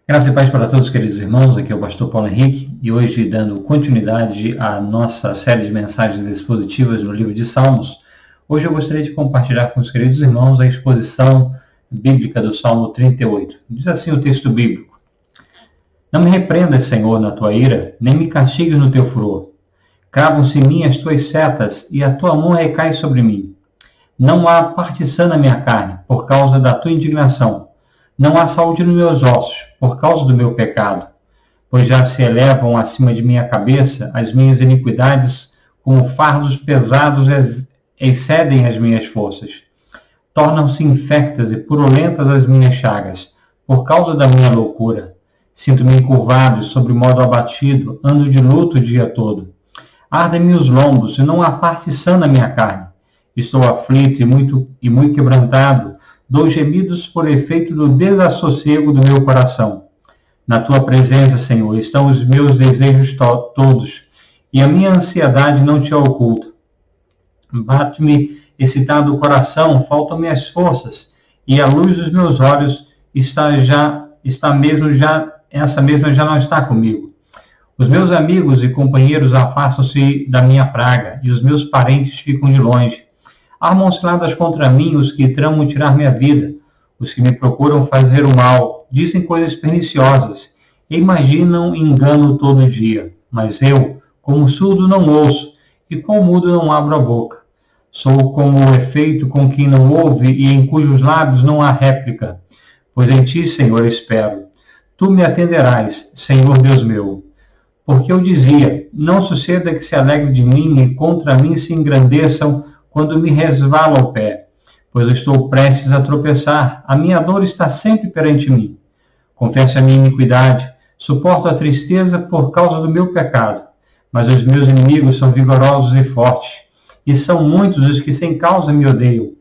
Graça e paz para todos, queridos irmãos. Aqui é o pastor Paulo Henrique e hoje, dando continuidade à nossa série de mensagens expositivas no livro de Salmos, hoje eu gostaria de compartilhar com os queridos irmãos a exposição bíblica do Salmo 38. Diz assim o texto bíblico: Não me repreendas, Senhor, na tua ira, nem me castigues no teu furor. Cravam-se em mim as tuas setas e a tua mão recai sobre mim. Não há parte sã na minha carne, por causa da tua indignação. Não há saúde nos meus ossos, por causa do meu pecado. Pois já se elevam acima de minha cabeça as minhas iniquidades, como fardos pesados excedem as minhas forças. Tornam-se infectas e purulentas as minhas chagas, por causa da minha loucura. Sinto-me encurvado e sobre modo abatido, ando de luto o dia todo. Ardem-me os lombos e não há parte sã na minha carne. Estou aflito e muito quebrantado, dou gemidos por efeito do desassossego do meu coração. Na tua presença, Senhor, estão os meus desejos todos, e a minha ansiedade não te oculta. Bate-me excitado o coração, faltam-me as forças, e a luz dos meus olhos essa mesma já não está comigo. Os meus amigos e companheiros afastam-se da minha praga, e os meus parentes ficam de longe. Armam ciladas contra mim os que tramam tirar minha vida, os que me procuram fazer o mal, dizem coisas perniciosas, e imaginam engano todo dia. Mas eu, como surdo, não ouço, e como mudo não abro a boca. Sou como o efeito com quem não ouve e em cujos lábios não há réplica. Pois em ti, Senhor, espero. Tu me atenderás, Senhor Deus meu. Porque eu dizia, não suceda que se alegre de mim e contra mim se engrandeçam quando me resvala o pé, pois eu estou prestes a tropeçar, a minha dor está sempre perante mim. Confesso a minha iniquidade, suporto a tristeza por causa do meu pecado, mas os meus inimigos são vigorosos e fortes, e são muitos os que sem causa me odeiam.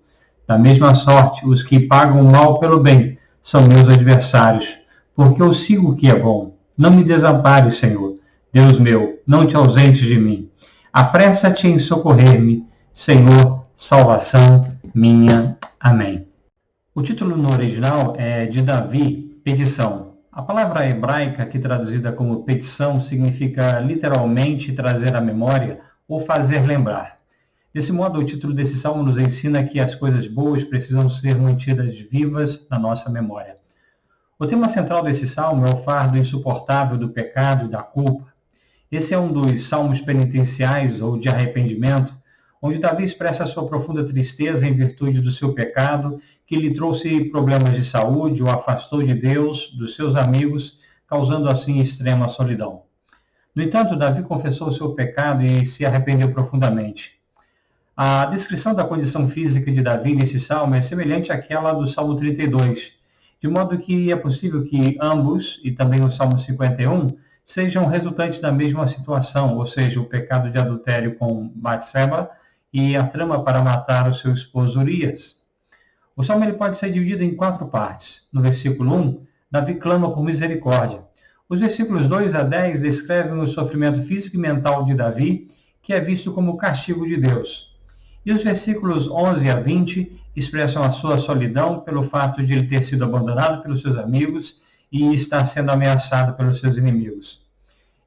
Da mesma sorte, os que pagam o mal pelo bem são meus adversários, porque eu sigo o que é bom. Não me desampares, Senhor, Deus meu, não te ausentes de mim. Apressa-te em socorrer-me, Senhor, salvação minha. Amém. O título no original é de Davi, petição. A palavra hebraica, aqui traduzida como petição, significa literalmente trazer à memória ou fazer lembrar. Desse modo, o título desse salmo nos ensina que as coisas boas precisam ser mantidas vivas na nossa memória. O tema central desse salmo é o fardo insuportável do pecado e da culpa. Esse é um dos salmos penitenciais ou de arrependimento, onde Davi expressa a sua profunda tristeza em virtude do seu pecado, que lhe trouxe problemas de saúde, o afastou de Deus, dos seus amigos, causando assim extrema solidão. No entanto, Davi confessou o seu pecado e se arrependeu profundamente. A descrição da condição física de Davi nesse salmo é semelhante àquela do Salmo 32, de modo que é possível que ambos, e também o Salmo 51, sejam resultantes da mesma situação, ou seja, o pecado de adultério com Batseba, e a trama para matar o seu esposo Urias. O salmo ele pode ser dividido em 4 partes. No versículo 1, Davi clama por misericórdia. Os versículos 2 a 10 descrevem o sofrimento físico e mental de Davi, que é visto como castigo de Deus. E os versículos 11 a 20 expressam a sua solidão pelo fato de ele ter sido abandonado pelos seus amigos e estar sendo ameaçado pelos seus inimigos.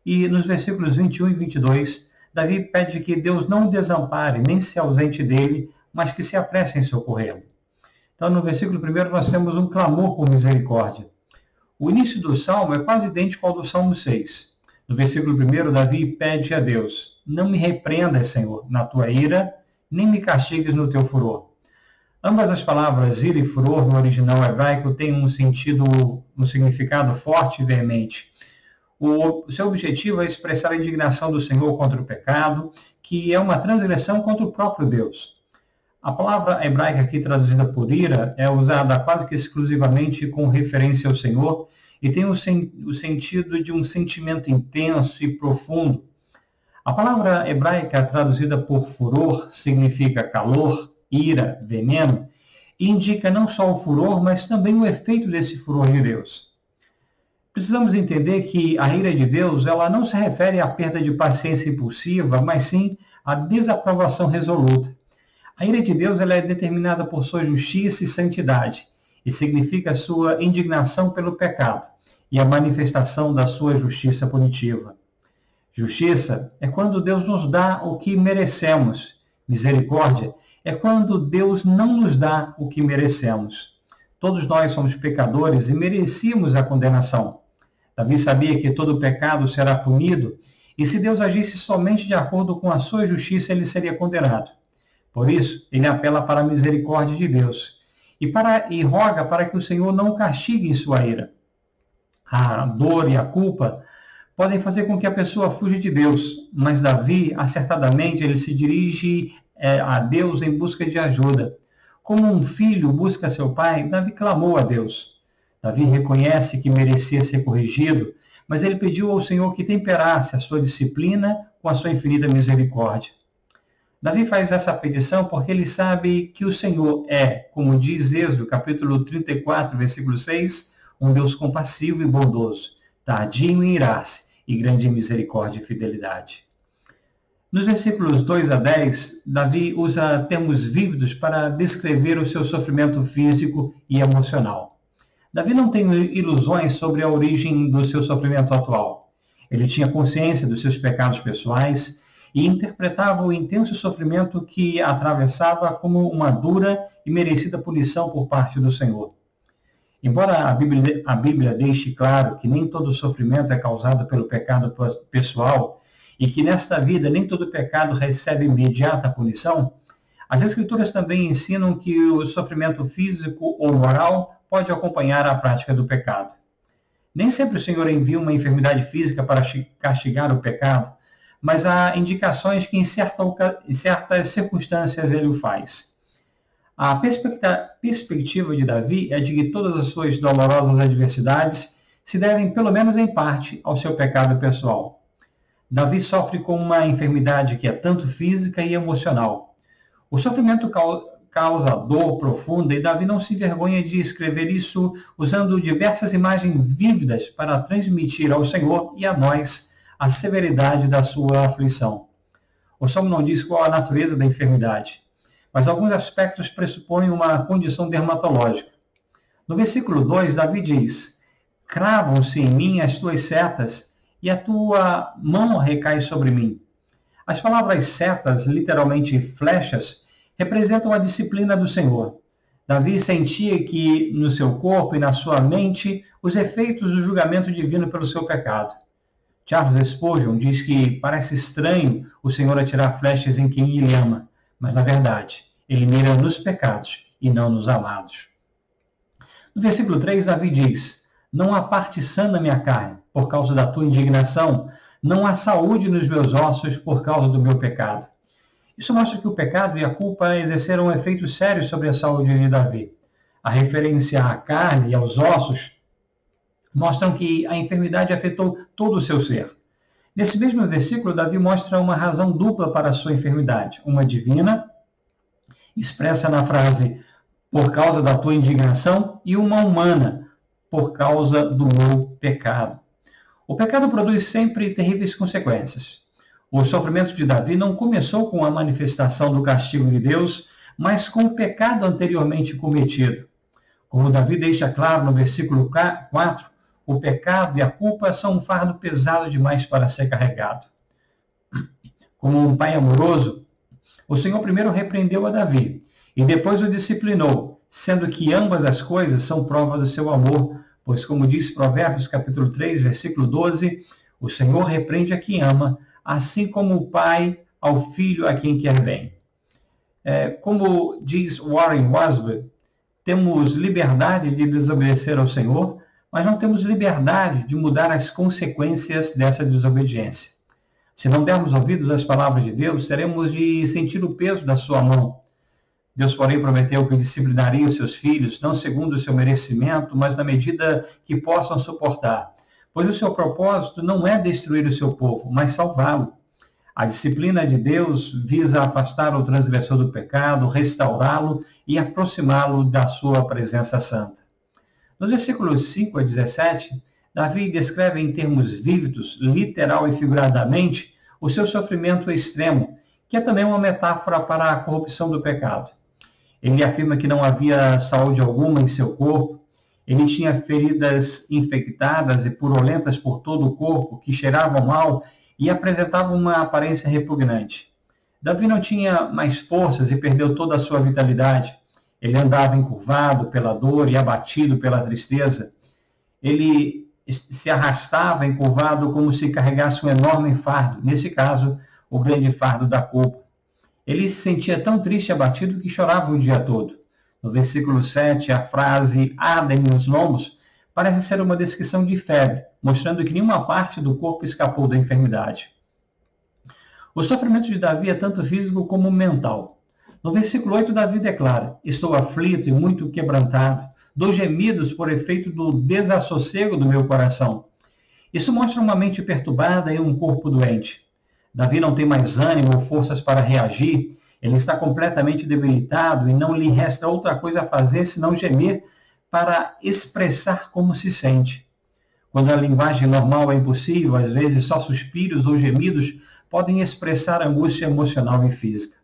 E nos versículos 21 e 22, Davi pede que Deus não o desampare, nem se ausente dele, mas que se apresse em socorrê-lo. Então, no versículo 1, nós temos um clamor por misericórdia. O início do salmo é quase idêntico ao do Salmo 6. No versículo 1, Davi pede a Deus, não me repreendas, Senhor, na tua ira, nem me castigues no teu furor. Ambas as palavras ira e furor no original hebraico têm um significado forte e veemente. O seu objetivo é expressar a indignação do Senhor contra o pecado, que é uma transgressão contra o próprio Deus. A palavra hebraica aqui traduzida por ira é usada quase que exclusivamente com referência ao Senhor e tem o sentido de um sentimento intenso e profundo. A palavra hebraica traduzida por furor significa calor, ira, veneno, e indica não só o furor, mas também o efeito desse furor de Deus. Precisamos entender que a ira de Deus ela não se refere à perda de paciência impulsiva, mas sim à desaprovação resoluta. A ira de Deus ela é determinada por sua justiça e santidade, e significa sua indignação pelo pecado, e a manifestação da sua justiça punitiva. Justiça é quando Deus nos dá o que merecemos. Misericórdia é quando Deus não nos dá o que merecemos. Todos nós somos pecadores e merecíamos a condenação. Davi sabia que todo pecado será punido, e se Deus agisse somente de acordo com a sua justiça, ele seria condenado. Por isso, ele apela para a misericórdia de Deus e roga para que o Senhor não o castigue em sua ira. A dor e a culpa podem fazer com que a pessoa fuja de Deus, mas Davi, acertadamente, ele se dirige a Deus em busca de ajuda. Como um filho busca seu pai, Davi clamou a Deus. Davi reconhece que merecia ser corrigido, mas ele pediu ao Senhor que temperasse a sua disciplina com a sua infinita misericórdia. Davi faz essa petição porque ele sabe que o Senhor é, como diz Êxodo, capítulo 34, versículo 6, um Deus compassivo e bondoso, tardio em irar-se e grande em misericórdia e fidelidade. Nos versículos 2 a 10, Davi usa termos vívidos para descrever o seu sofrimento físico e emocional. Davi não tem ilusões sobre a origem do seu sofrimento atual. Ele tinha consciência dos seus pecados pessoais e interpretava o intenso sofrimento que atravessava como uma dura e merecida punição por parte do Senhor. Embora a Bíblia deixe claro que nem todo sofrimento é causado pelo pecado pessoal e que nesta vida nem todo pecado recebe imediata punição, as Escrituras também ensinam que o sofrimento físico ou moral pode acompanhar a prática do pecado. Nem sempre o Senhor envia uma enfermidade física para castigar o pecado, mas há indicações que em certas circunstâncias ele o faz. A perspectiva de Davi é de que todas as suas dolorosas adversidades se devem, pelo menos em parte, ao seu pecado pessoal. Davi sofre com uma enfermidade que é tanto física e emocional. O sofrimento causa dor profunda e Davi não se envergonha de escrever isso usando diversas imagens vívidas para transmitir ao Senhor e a nós a severidade da sua aflição. O Salmo não diz qual a natureza da enfermidade, mas alguns aspectos pressupõem uma condição dermatológica. No versículo 2, Davi diz: cravam-se em mim as tuas setas e a tua mão recai sobre mim. As palavras setas, literalmente flechas, representam a disciplina do Senhor. Davi sentia que no seu corpo e na sua mente os efeitos do julgamento divino pelo seu pecado. Charles Spurgeon diz que parece estranho o Senhor atirar flechas em quem ele ama, mas na verdade, ele mira nos pecados e não nos amados. No versículo 3, Davi diz: não há parte sã na minha carne, por causa da tua indignação, não há saúde nos meus ossos por causa do meu pecado. Isso mostra que o pecado e a culpa exerceram um efeito sério sobre a saúde de Davi. A referência à carne e aos ossos mostram que a enfermidade afetou todo o seu ser. Nesse mesmo versículo, Davi mostra uma razão dupla para a sua enfermidade. Uma divina, expressa na frase, por causa da tua indignação, e uma humana, por causa do meu pecado. O pecado produz sempre terríveis consequências. O sofrimento de Davi não começou com a manifestação do castigo de Deus, mas com o pecado anteriormente cometido. Como Davi deixa claro no versículo 4, o pecado e a culpa são um fardo pesado demais para ser carregado. Como um pai amoroso, o Senhor primeiro repreendeu a Davi e depois o disciplinou, sendo que ambas as coisas são prova do seu amor, pois como diz Provérbios capítulo 3, versículo 12, o Senhor repreende a quem ama, assim como o pai ao filho a quem quer bem. Como diz Warren Wiersbe, temos liberdade de desobedecer ao Senhor, mas não temos liberdade de mudar as consequências dessa desobediência. Se não dermos ouvidos às palavras de Deus, teremos de sentir o peso da sua mão. Deus, porém, prometeu que disciplinaria os seus filhos, não segundo o seu merecimento, mas na medida que possam suportar. Pois o seu propósito não é destruir o seu povo, mas salvá-lo. A disciplina de Deus visa afastar o transgressor do pecado, restaurá-lo e aproximá-lo da sua presença santa. Nos versículos 5 a 17, Davi descreve em termos vívidos, literal e figuradamente, o seu sofrimento extremo, que é também uma metáfora para a corrupção do pecado. Ele afirma que não havia saúde alguma em seu corpo. Ele tinha feridas infectadas e purulentas por todo o corpo, que cheiravam mal e apresentavam uma aparência repugnante. Davi não tinha mais forças e perdeu toda a sua vitalidade. Ele andava encurvado pela dor e abatido pela tristeza. Ele se arrastava encurvado como se carregasse um enorme fardo, nesse caso, o grande fardo da culpa. Ele se sentia tão triste e abatido que chorava o dia todo. No versículo 7, a frase "ardem os lombos" parece ser uma descrição de febre, mostrando que nenhuma parte do corpo escapou da enfermidade. O sofrimento de Davi é tanto físico como mental. No versículo 8, Davi declara: "Estou aflito e muito quebrantado, dou gemidos por efeito do desassossego do meu coração." Isso mostra uma mente perturbada e um corpo doente. Davi não tem mais ânimo ou forças para reagir, ele está completamente debilitado e não lhe resta outra coisa a fazer senão gemer para expressar como se sente. Quando a linguagem normal é impossível, às vezes só suspiros ou gemidos podem expressar angústia emocional e física.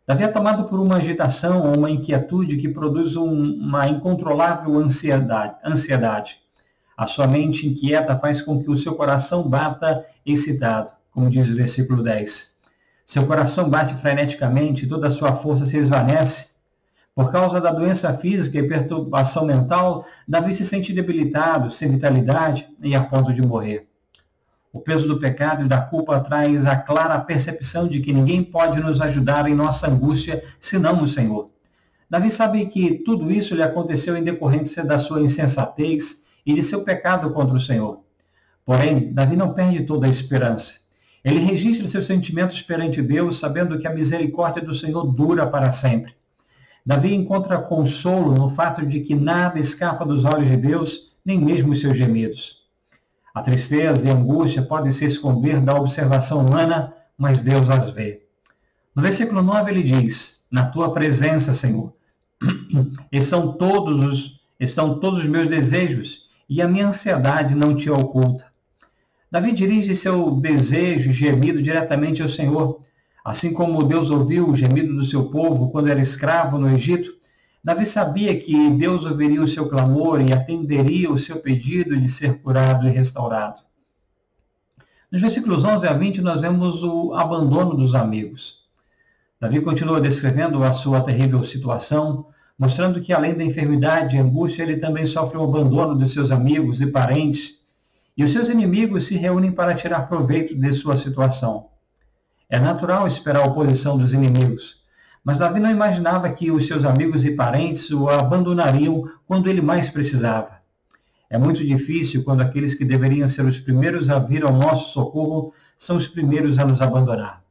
Davi é tomado por uma agitação ou uma inquietude que produz uma incontrolável ansiedade. A sua mente inquieta faz com que o seu coração bata excitado, como diz o versículo 10. Seu coração bate freneticamente e toda a sua força se esvanece. Por causa da doença física e perturbação mental, Davi se sente debilitado, sem vitalidade e a ponto de morrer. O peso do pecado e da culpa traz a clara percepção de que ninguém pode nos ajudar em nossa angústia senão o Senhor. Davi sabe que tudo isso lhe aconteceu em decorrência da sua insensatez e de seu pecado contra o Senhor. Porém, Davi não perde toda a esperança. Ele registra seus sentimentos perante Deus, sabendo que a misericórdia do Senhor dura para sempre. Davi encontra consolo no fato de que nada escapa dos olhos de Deus, nem mesmo os seus gemidos. A tristeza e a angústia podem se esconder da observação humana, mas Deus as vê. No versículo 9 ele diz: "Na tua presença, Senhor, estão todos os meus desejos, e a minha ansiedade não te oculta." Davi dirige seu desejo e gemido diretamente ao Senhor. Assim como Deus ouviu o gemido do seu povo quando era escravo no Egito, Davi sabia que Deus ouviria o seu clamor e atenderia o seu pedido de ser curado e restaurado. Nos versículos 11 a 20, nós vemos o abandono dos amigos. Davi continua descrevendo a sua terrível situação, mostrando que, além da enfermidade e angústia, ele também sofre o abandono de seus amigos e parentes, e os seus inimigos se reúnem para tirar proveito de sua situação. É natural esperar a oposição dos inimigos, mas Davi não imaginava que os seus amigos e parentes o abandonariam quando ele mais precisava. É muito difícil quando aqueles que deveriam ser os primeiros a vir ao nosso socorro são os primeiros a nos abandonar.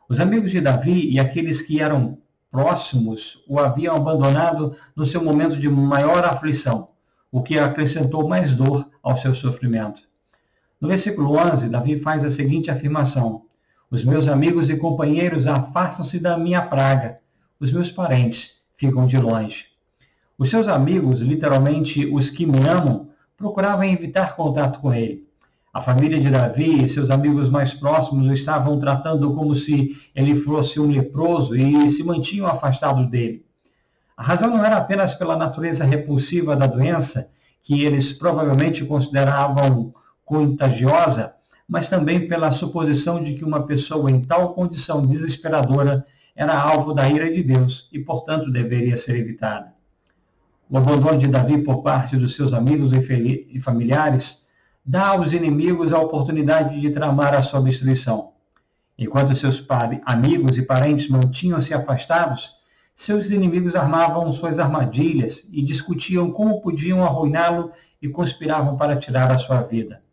Os amigos de Davi e aqueles que eram próximos o haviam abandonado no seu momento de maior aflição, o que acrescentou mais dor ao seu sofrimento. No versículo 11, Davi faz a seguinte afirmação: "Os meus amigos e companheiros afastam-se da minha praga, os meus parentes ficam de longe." Os seus amigos, literalmente os que me amam, procuravam evitar contato com ele. A família de Davi e seus amigos mais próximos o estavam tratando como se ele fosse um leproso e se mantinham afastados dele. A razão não era apenas pela natureza repulsiva da doença, que eles provavelmente consideravam contagiosa, mas também pela suposição de que uma pessoa em tal condição desesperadora era alvo da ira de Deus e, portanto, deveria ser evitada. O abandono de Davi por parte dos seus amigos e familiares dá aos inimigos a oportunidade de tramar a sua destruição. Enquanto seus amigos e parentes mantinham-se afastados, seus inimigos armavam suas armadilhas e discutiam como podiam arruiná-lo e conspiravam para tirar a sua vida.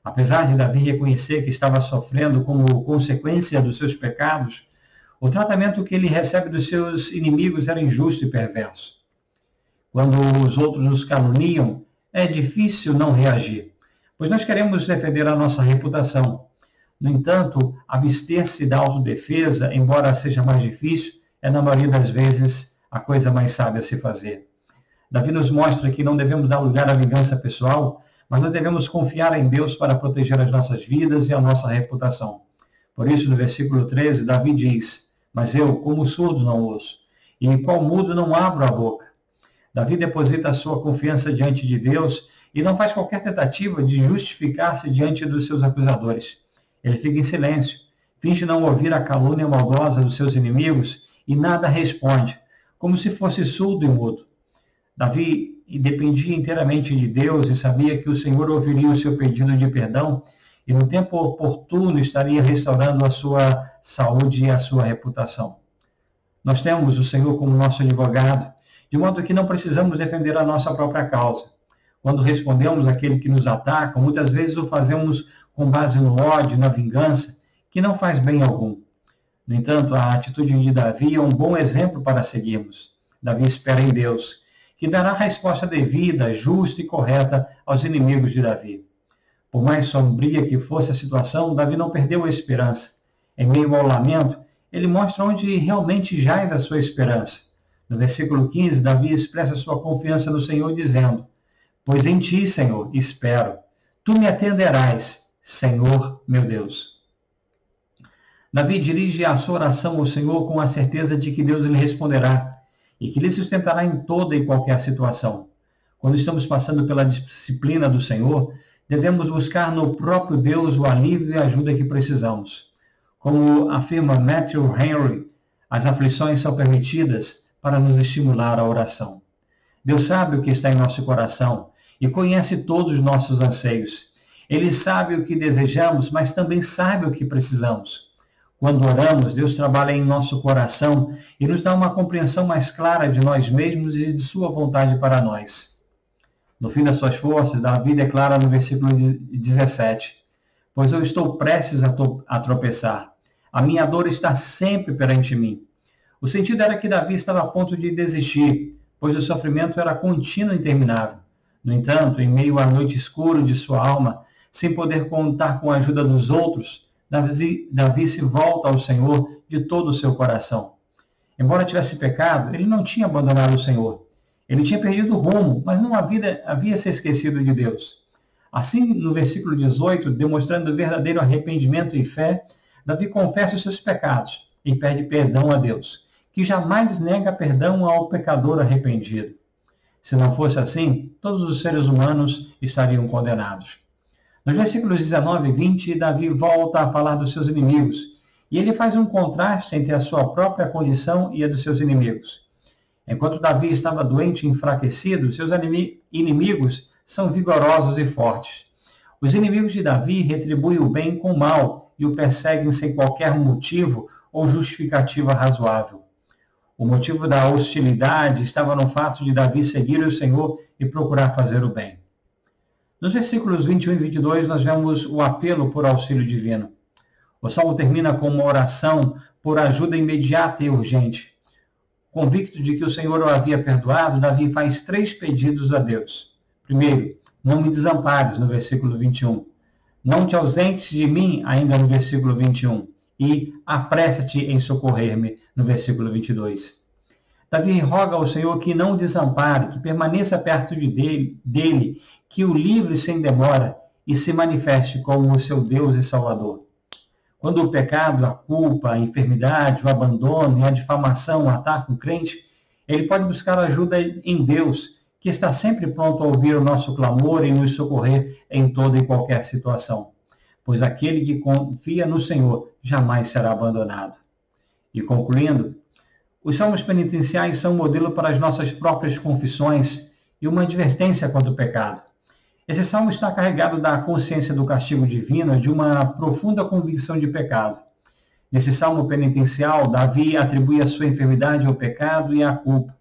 Apesar de Davi reconhecer que estava sofrendo como consequência dos seus pecados, o tratamento que ele recebe dos seus inimigos era injusto e perverso. Quando os outros nos caluniam, é difícil não reagir, pois nós queremos defender a nossa reputação. No entanto, abster-se da autodefesa, embora seja mais difícil, é, na maioria das vezes, a coisa mais sábia a se fazer. Davi nos mostra que não devemos dar lugar à vingança pessoal, mas nós devemos confiar em Deus para proteger as nossas vidas e a nossa reputação. Por isso, no versículo 13, Davi diz: "Mas eu, como surdo, não ouço, e em qual mudo não abro a boca." Davi deposita a sua confiança diante de Deus e não faz qualquer tentativa de justificar-se diante dos seus acusadores. Ele fica em silêncio, finge não ouvir a calúnia maldosa dos seus inimigos e nada responde, como se fosse surdo e mudo. Davi dependia inteiramente de Deus e sabia que o Senhor ouviria o seu pedido de perdão e no tempo oportuno estaria restaurando a sua saúde e a sua reputação. Nós temos o Senhor como nosso advogado, de modo que não precisamos defender a nossa própria causa. Quando respondemos àquele que nos ataca, muitas vezes o fazemos com base no ódio, na vingança, que não faz bem algum. No entanto, a atitude de Davi é um bom exemplo para seguirmos. Davi espera em Deus, que dará a resposta devida, justa e correta aos inimigos de Davi. Por mais sombria que fosse a situação, Davi não perdeu a esperança. Em meio ao lamento, ele mostra onde realmente jaz a sua esperança. No versículo 15, Davi expressa sua confiança no Senhor, dizendo: pois em ti, Senhor, espero. Tu me atenderás, Senhor, meu Deus. Davi dirige a sua oração ao Senhor com a certeza de que Deus lhe responderá e que lhe sustentará em toda e qualquer situação. Quando estamos passando pela disciplina do Senhor, devemos buscar no próprio Deus o alívio e a ajuda que precisamos. Como afirma Matthew Henry, as aflições são permitidas para nos estimular à oração. Deus sabe o que está em nosso coração e conhece todos os nossos anseios. Ele sabe o que desejamos, mas também sabe o que precisamos. Quando oramos, Deus trabalha em nosso coração e nos dá uma compreensão mais clara de nós mesmos e de sua vontade para nós. No fim das suas forças, Davi declara no versículo 17: pois eu estou prestes a tropeçar. A minha dor está sempre perante mim. O sentido era que Davi estava a ponto de desistir, pois o sofrimento era contínuo e interminável. No entanto, em meio à noite escura de sua alma, sem poder contar com a ajuda dos outros, Davi se volta ao Senhor de todo o seu coração. Embora tivesse pecado, ele não tinha abandonado o Senhor. Ele tinha perdido o rumo, mas não havia se esquecido de Deus. Assim, no versículo 18, demonstrando verdadeiro arrependimento e fé, Davi confessa os seus pecados e pede perdão a Deus, que jamais nega perdão ao pecador arrependido. Se não fosse assim, todos os seres humanos estariam condenados. Nos versículos 19 e 20, Davi volta a falar dos seus inimigos, e ele faz um contraste entre a sua própria condição e a dos seus inimigos. Enquanto Davi estava doente e enfraquecido, seus inimigos são vigorosos e fortes. Os inimigos de Davi retribuem o bem com o mal e o perseguem sem qualquer motivo ou justificativa razoável. O motivo da hostilidade estava no fato de Davi seguir o Senhor e procurar fazer o bem. Nos versículos 21 e 22, nós vemos o apelo por auxílio divino. O salmo termina com uma oração por ajuda imediata e urgente. Convicto de que o Senhor o havia perdoado, Davi faz 3 pedidos a Deus. Primeiro, não me desampares, no versículo 21. Não te ausentes de mim, ainda no versículo 21. E apressa-te em socorrer-me, no versículo 22. Davi roga ao Senhor que não o desampare, que permaneça perto dele, que o livre sem demora e se manifeste como o seu Deus e Salvador. Quando o pecado, a culpa, a enfermidade, o abandono e a difamação atacam o crente, ele pode buscar ajuda em Deus, que está sempre pronto a ouvir o nosso clamor e nos socorrer em toda e qualquer situação. Pois aquele que confia no Senhor jamais será abandonado. E concluindo, os salmos penitenciais são um modelo para as nossas próprias confissões e uma advertência contra o pecado. Esse salmo está carregado da consciência do castigo divino e de uma profunda convicção de pecado. Nesse salmo penitencial, Davi atribui a sua enfermidade ao pecado e à culpa.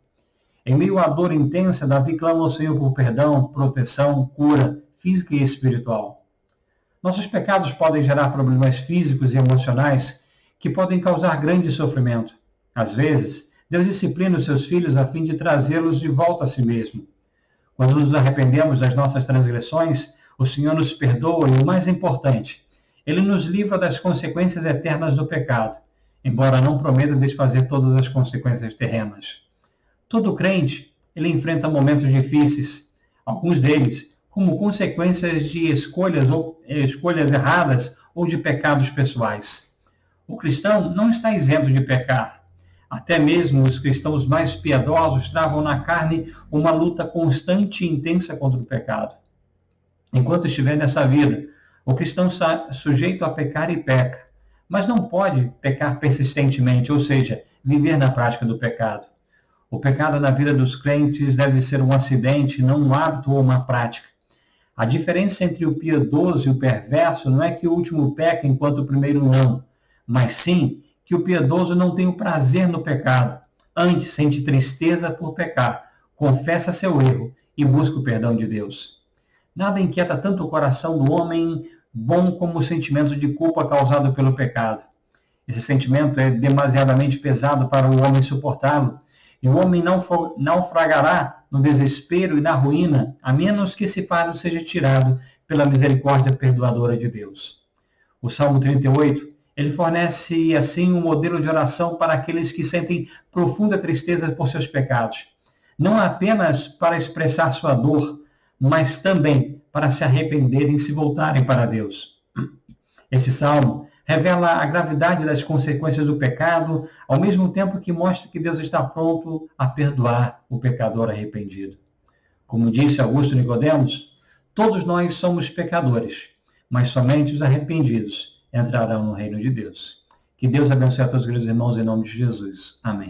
Em meio à dor intensa, Davi clama ao Senhor por perdão, proteção, cura física e espiritual. Nossos pecados podem gerar problemas físicos e emocionais que podem causar grande sofrimento. Às vezes, Deus disciplina os seus filhos a fim de trazê-los de volta a si mesmo. Quando nos arrependemos das nossas transgressões, o Senhor nos perdoa e, o mais importante, Ele nos livra das consequências eternas do pecado, embora não prometa desfazer todas as consequências terrenas. Todo crente, ele enfrenta momentos difíceis, alguns deles como consequências de escolhas erradas ou de pecados pessoais. O cristão não está isento de pecar. Até mesmo os cristãos mais piedosos travam na carne uma luta constante e intensa contra o pecado. Enquanto estiver nessa vida, o cristão está sujeito a pecar e peca, mas não pode pecar persistentemente, ou seja, viver na prática do pecado. O pecado na vida dos crentes deve ser um acidente, não um hábito ou uma prática. A diferença entre o piedoso e o perverso não é que o último peca enquanto o primeiro não, mas sim que o piedoso não tem o prazer no pecado, antes sente tristeza por pecar, confessa seu erro e busca o perdão de Deus. Nada inquieta tanto o coração do homem bom como o sentimento de culpa causado pelo pecado. Esse sentimento é demasiadamente pesado para o homem suportá-lo, e o homem não naufragará no desespero e na ruína, a menos que esse fardo seja tirado pela misericórdia perdoadora de Deus. O Salmo 38, ele fornece, assim, um modelo de oração para aqueles que sentem profunda tristeza por seus pecados. Não apenas para expressar sua dor, mas também para se arrependerem e se voltarem para Deus. Esse salmo revela a gravidade das consequências do pecado, ao mesmo tempo que mostra que Deus está pronto a perdoar o pecador arrependido. Como disse Augusto Nicodemos, todos nós somos pecadores, mas somente os arrependidos entrarão no reino de Deus. Que Deus abençoe a todos os irmãos em nome de Jesus. Amém.